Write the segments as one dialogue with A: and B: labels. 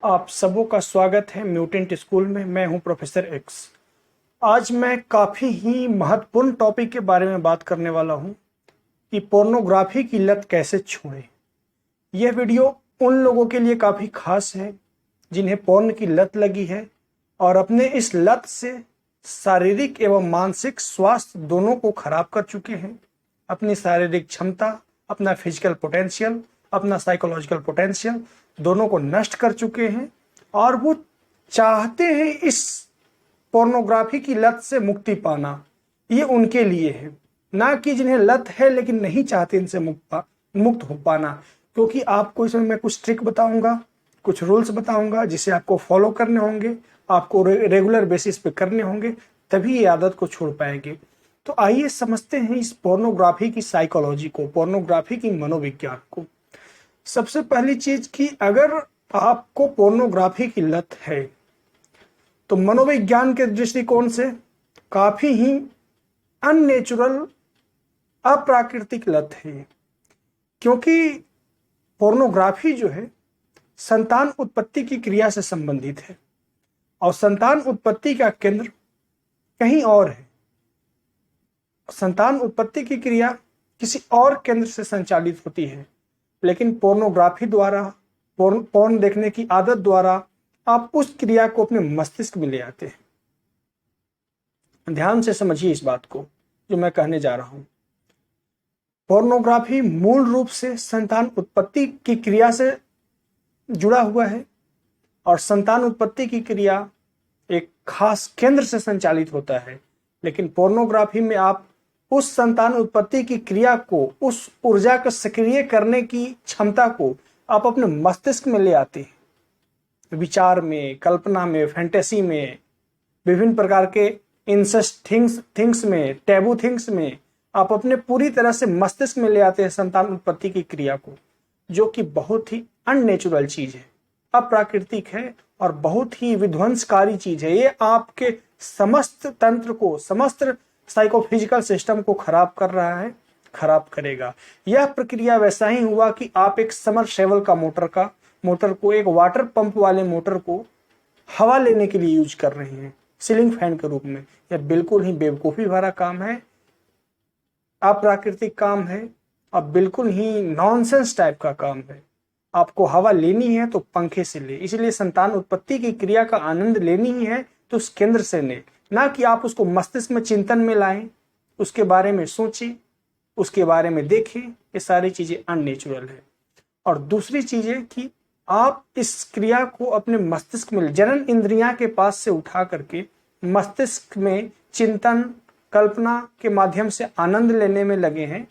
A: आप सबों का स्वागत है म्यूटेंट स्कूल में। मैं हूं प्रोफेसर एक्स। आज मैं काफ़ी ही महत्वपूर्ण टॉपिक के बारे में बात करने वाला हूं कि पोर्नोग्राफी की लत कैसे छोड़ें। यह वीडियो उन लोगों के लिए काफ़ी खास है जिन्हें पोर्न की लत लगी है और अपने इस लत से शारीरिक एवं मानसिक स्वास्थ्य दोनों को खराब कर चुके हैं। अपनी शारीरिक क्षमता, अपना फिजिकल पोटेंशियल, अपना साइकोलॉजिकल पोटेंशियल दोनों को नष्ट कर चुके हैं और वो चाहते हैं इस पोर्नोग्राफी की लत से मुक्ति पाना। ये उनके लिए है, ना कि जिन्हें लत है लेकिन नहीं चाहते इनसे मुक्त हो पाना। क्योंकि आपको इसमें मैं कुछ ट्रिक बताऊंगा, कुछ रूल्स बताऊंगा जिसे आपको फॉलो करने होंगे, आपको रेगुलर बेसिस पे करने होंगे, तभी ये आदत को छोड़ पाएंगे। तो आइए समझते हैं इस पोर्नोग्राफी की साइकोलॉजी को, पोर्नोग्राफी की मनोविज्ञान को। सबसे पहली चीज कि अगर आपको पोर्नोग्राफी की लत है तो मनोविज्ञान के दृष्टिकोण से काफी ही अननेचुरल, अप्राकृतिक लत है। क्योंकि पोर्नोग्राफी जो है संतान उत्पत्ति की क्रिया से संबंधित है और संतान उत्पत्ति का केंद्र कहीं और है। संतान उत्पत्ति की क्रिया किसी और केंद्र से संचालित होती है, लेकिन पोर्नोग्राफी द्वारा, पोर्न देखने की आदत द्वारा आप उस क्रिया को अपने मस्तिष्क में ले आते हैं। ध्यान से समझिए इस बात को जो मैं कहने जा रहा हूं। पोर्नोग्राफी मूल रूप से संतान उत्पत्ति की क्रिया से जुड़ा हुआ है और संतान उत्पत्ति की क्रिया एक खास केंद्र से संचालित होता है। लेकिन पोर्नोग्राफी में आप उस संतान उत्पत्ति की क्रिया को, उस ऊर्जा को सक्रिय करने की क्षमता को आप अपने मस्तिष्क में ले आते हैं। विचार में, कल्पना में, फैंटेसी में, विभिन्न प्रकार के इंसेस्ट थिंग्स में, टैबू थिंग्स में आप अपने पूरी तरह से मस्तिष्क में ले आते हैं संतान उत्पत्ति की क्रिया को, जो कि बहुत ही अननेचुरल चीज है, अप्राकृतिक है और बहुत ही विध्वंसकारी चीज है। ये आपके समस्त तंत्र को, समस्त साइकोफिजिकल सिस्टम को खराब कर रहा है, खराब करेगा। यह प्रक्रिया वैसा ही हुआ कि आप एक समरसेबल का मोटर को, एक वाटर पंप वाले मोटर को हवा लेने के लिए यूज कर रहे हैं सीलिंग फैन के रूप में। यह बिल्कुल ही बेवकूफी भरा काम है, अप्राकृतिक काम है और बिल्कुल ही नॉनसेंस टाइप का काम है। आपको हवा लेनी है तो पंखे से ले, इसलिए संतान उत्पत्ति की क्रिया का आनंद लेनी ही है तो उस केंद्र से ले, ना कि आप उसको मस्तिष्क में चिंतन में लाएं, उसके बारे में सोचें, उसके बारे में देखें। ये सारी चीजें अननेचुरल है। और दूसरी चीज है कि आप इस क्रिया को अपने मस्तिष्क में, जनन इंद्रियां के पास से उठा करके मस्तिष्क में चिंतन, कल्पना के माध्यम से आनंद लेने में लगे हैं।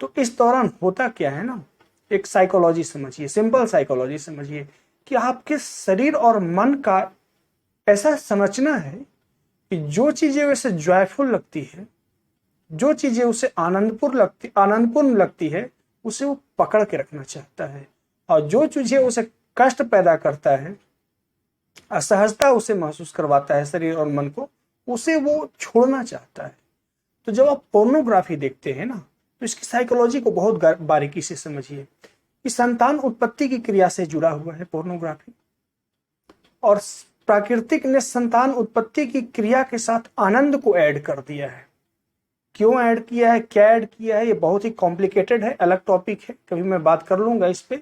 A: तो इस दौरान होता क्या है ना, एक साइकोलॉजी समझिए, सिंपल साइकोलॉजी समझिए कि आपके शरीर और मन का ऐसा संरचना है कि जो चीजें वैसे जॉयफुल लगती है, जो चीजें उसे आनंदपूर्ण लगती है, उसे वो पकड़ के रखना चाहता है। और जो चीजें उसे कष्ट पैदा करता है, असहजता उसे महसूस करवाता है शरीर और मन को, उसे वो छोड़ना चाहता है। तो जब आप पोर्नोग्राफी देखते हैं ना, तो इसकी साइकोलॉजी को बहुत बारीकी से समझिए कि संतान उत्पत्ति की क्रिया से जुड़ा हुआ है पोर्नोग्राफी। और प्राकृतिक ने संतान उत्पत्ति की क्रिया के साथ आनंद को ऐड कर दिया है। क्यों ऐड किया है, क्या ऐड किया है, ये बहुत ही कॉम्प्लिकेटेड है, अलग टॉपिक है, कभी मैं बात कर लूंगा इस पे।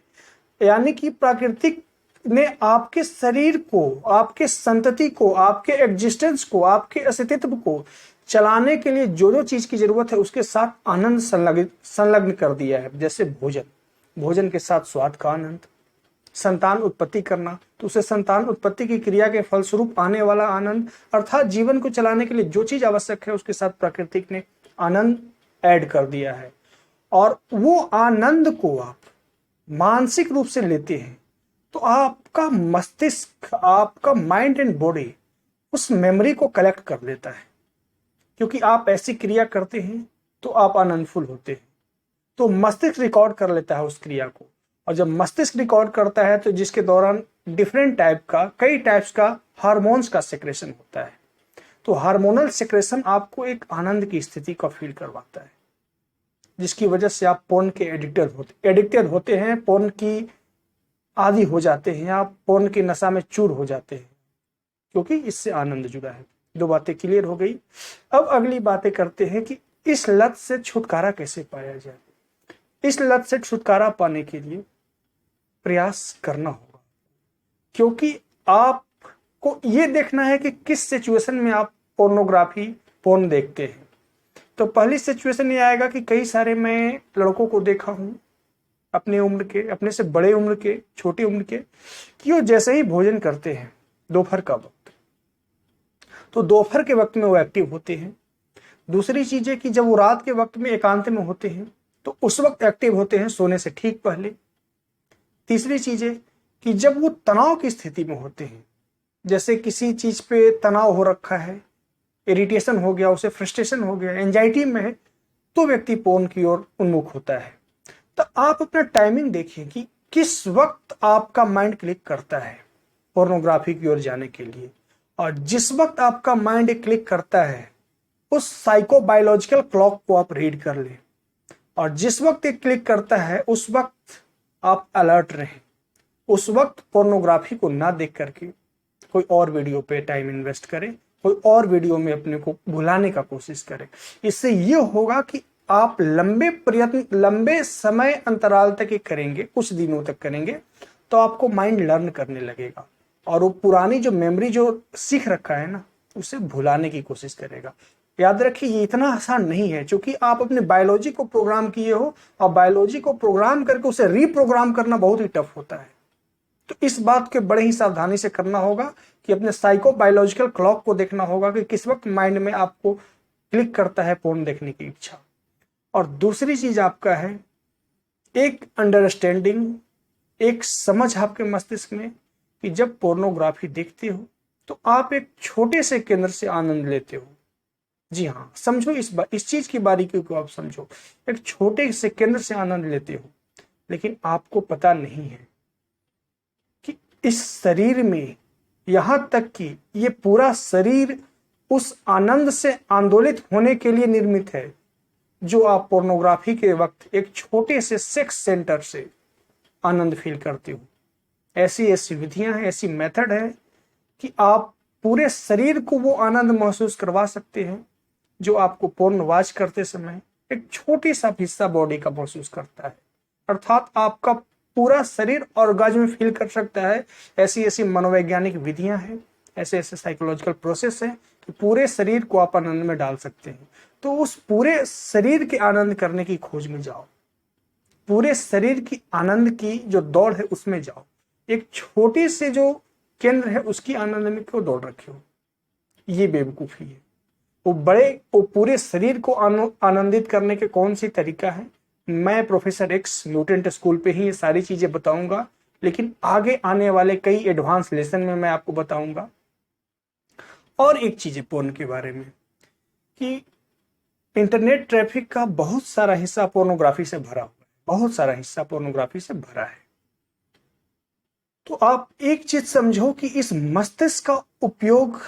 A: यानी कि प्राकृतिक ने आपके शरीर को, आपके संतति को, आपके एग्जिस्टेंस को, आपके अस्तित्व को चलाने के लिए जो जो चीज की जरूरत है उसके साथ आनंद संलग्न कर दिया है। जैसे भोजन के साथ स्वाद का आनंद, संतान उत्पत्ति करना तो उसे संतान उत्पत्ति की क्रिया के फलस्वरूप आने वाला आनंद, अर्थात जीवन को चलाने के लिए जो चीज आवश्यक है उसके साथ प्राकृतिक ने आनंद ऐड कर दिया है। और वो आनंद को आप मानसिक रूप से लेते हैं तो आपका मस्तिष्क, आपका माइंड एंड बॉडी उस मेमोरी को कलेक्ट कर लेता है। क्योंकि आप ऐसी क्रिया करते हैं तो आप आनंदफुल होते हैं, तो मस्तिष्क रिकॉर्ड कर लेता है उस क्रिया को। और जब मस्तिष्क रिकॉर्ड करता है तो जिसके दौरान कई टाइप्स का हार्मोन्स का सेक्रेशन होता है। तो हार्मोनल सेक्रेशन आपको एक आनंद की स्थिति का फील करवाता है, जिसकी वजह से आप पोर्न के एडिक्टेड होते हैं, पोर्न की आदी हो जाते हैं, आप पोर्न की नशा में चूर हो जाते हैं, क्योंकि इससे आनंद जुड़ा है। दो बातें क्लियर हो गई। अब अगली बातें करते हैं कि इस लत से छुटकारा कैसे पाया जाए। इस लत से छुटकारा पाने के लिए प्रयास करना होगा, क्योंकि आपको ये देखना है कि किस सिचुएशन में आप पोर्न देखते हैं। तो पहली सिचुएशन ये आएगा कि कई सारे मैं लड़कों को देखा हूं, अपने उम्र के, अपने से बड़े उम्र के, छोटी उम्र के, कि वो जैसे ही भोजन करते हैं दोपहर का वक्त, तो दोपहर के वक्त में वो एक्टिव होते हैं। दूसरी चीज है कि जब वो रात के वक्त में एकांत में होते हैं तो उस वक्त एक्टिव होते हैं सोने से ठीक पहले। तीसरी चीज है कि जब वो तनाव की स्थिति में होते हैं, जैसे किसी चीज पे तनाव हो रखा है, इरिटेशन हो गया, उसे फ्रस्ट्रेशन हो गया, एंजाइटी में है, तो व्यक्ति पोर्न की ओर उन्मुख होता है। तो आप अपना टाइमिंग देखिए कि किस वक्त आपका माइंड क्लिक करता है पोर्नोग्राफी की ओर जाने के लिए, और जिस वक्त आपका माइंड क्लिक करता है उस साइकोबायोलॉजिकल क्लॉक को आप रीड कर लें, और जिस वक्त ये क्लिक करता है उस वक्त आप अलर्ट रहें। उस वक्त पोर्नोग्राफी को ना देख करके कोई और वीडियो पे टाइम इन्वेस्ट करें, कोई और वीडियो में अपने को भुलाने का कोशिश करें। इससे ये होगा कि आप लंबे समय अंतराल तक ये करेंगे, कुछ दिनों तक करेंगे, तो आपको माइंड लर्न करने लगेगा और वो पुरानी जो मेमोरी जो सीख रखा है ना, उसे भुलाने की कोशिश करेगा। याद रखिए ये इतना आसान नहीं है, क्योंकि आप अपने बायोलॉजी को प्रोग्राम किए हो, और बायोलॉजी को प्रोग्राम करके उसे रीप्रोग्राम करना बहुत ही टफ होता है। तो इस बात के बड़े ही सावधानी से करना होगा कि अपने साइको बायोलॉजिकल क्लॉक को देखना होगा कि किस वक्त माइंड में आपको क्लिक करता है पोर्न देखने की इच्छा। और दूसरी चीज आपका है एक अंडरस्टैंडिंग, एक समझ आपके मस्तिष्क में कि जब पोर्नोग्राफी देखते हो तो आप एक छोटे से केंद्र से आनंद लेते हो। जी हाँ, समझो इस चीज की बारीकी को आप समझो। एक छोटे से केंद्र से आनंद लेते हो, लेकिन आपको पता नहीं है कि इस शरीर में, यहां तक कि ये पूरा शरीर उस आनंद से आंदोलित होने के लिए निर्मित है जो आप पोर्नोग्राफी के वक्त एक छोटे से सेक्स सेंटर से आनंद फील करते हो। ऐसी ऐसी विधियां हैं, ऐसी मेथड है कि आप पूरे शरीर को वो आनंद महसूस करवा सकते हैं जो आपको पोर्न वॉच करते समय एक छोटी सा हिस्सा बॉडी का महसूस करता है। अर्थात आपका पूरा शरीर ऑर्गेज्म फील कर सकता है। ऐसी ऐसी मनोवैज्ञानिक विधियां हैं, ऐसे ऐसे साइकोलॉजिकल प्रोसेस है कि पूरे शरीर को आप आनंद में डाल सकते हैं। तो उस पूरे शरीर के आनंद करने की खोज में जाओ, पूरे शरीर की आनंद की जो दौड़ है उसमें जाओ। एक छोटी से जो केंद्र है उसकी आनंद में क्यों दौड़ रखे हो, ये बेवकूफी है। वो पूरे शरीर को आनंदित करने के कौन सी तरीका है, मैं प्रोफेसर एक्स म्यूटेंट स्कूल पे ही ये सारी चीजें बताऊंगा, लेकिन आगे आने वाले कई एडवांस लेसन में मैं आपको बताऊंगा। और एक चीज है पोर्न के बारे में कि इंटरनेट ट्रैफिक का बहुत सारा हिस्सा पोर्नोग्राफी से भरा हुआ है, बहुत सारा हिस्सा पोर्नोग्राफी से भरा है। तो आप एक चीज समझो कि इस मस्तिष्क का उपयोग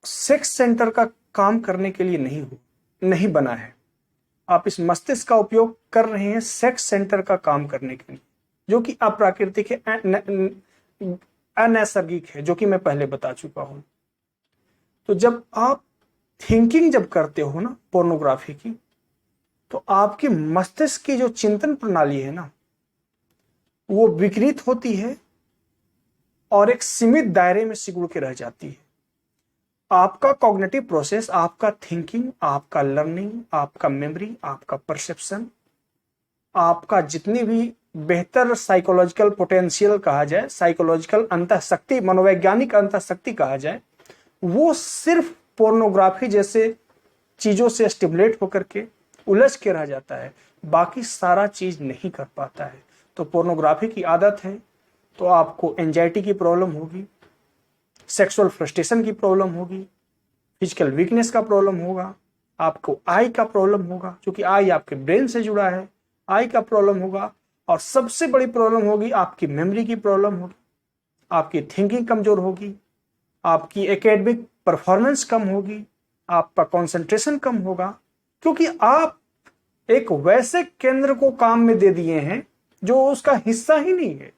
A: सेक्स सेंटर का काम करने के लिए नहीं बना है। आप इस मस्तिष्क का उपयोग कर रहे हैं सेक्स सेंटर का काम करने के लिए, जो कि अप्राकृतिक है, अनैसर्गिक है, जो कि मैं पहले बता चुका हूं। तो जब आप थिंकिंग जब करते हो ना पोर्नोग्राफी की, तो आपके मस्तिष्क की जो चिंतन प्रणाली है ना, वो विकृत होती है और एक सीमित दायरे में सिकुड़ के रह जाती है। आपका कॉग्निटिव प्रोसेस, आपका थिंकिंग, आपका लर्निंग, आपका मेमोरी, आपका परसेप्शन, आपका जितनी भी बेहतर साइकोलॉजिकल पोटेंशियल कहा जाए, साइकोलॉजिकल अंतःशक्ति, मनोवैज्ञानिक अंतःशक्ति कहा जाए, वो सिर्फ पोर्नोग्राफी जैसे चीजों से स्टिमुलेट होकर के उलझ के रह जाता है, बाकी सारा चीज नहीं कर पाता है। तो पोर्नोग्राफी की आदत है तो आपको एंजाइटी की प्रॉब्लम होगी, सेक्सुअल फ्रस्ट्रेशन की प्रॉब्लम होगी, फिजिकल वीकनेस का प्रॉब्लम होगा, आपको आई का प्रॉब्लम होगा, क्योंकि आई आपके ब्रेन से जुड़ा है, आई का प्रॉब्लम होगा, और सबसे बड़ी प्रॉब्लम होगी आपकी मेमोरी की प्रॉब्लम होगी, आपकी थिंकिंग कमजोर होगी, आपकी एकेडमिक परफॉर्मेंस कम होगी, आपका कंसंट्रेशन कम होगा, क्योंकि आप एक वैसे केंद्र को काम में दे दिए हैं जो उसका हिस्सा ही नहीं है।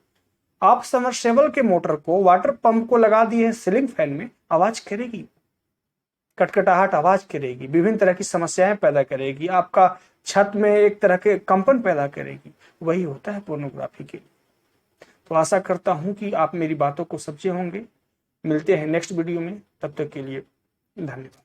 A: आप समरसेबल के मोटर को, वाटर पंप को लगा दिए हैं सीलिंग फैन में, आवाज करेगी, कटकटाहट आवाज करेगी, विभिन्न तरह की समस्याएं पैदा करेगी, आपका छत में एक तरह के कंपन पैदा करेगी। वही होता है पोर्नोग्राफी के लिए। तो आशा करता हूं कि आप मेरी बातों को समझे होंगे। मिलते हैं नेक्स्ट वीडियो में, तब तक के लिए धन्यवाद।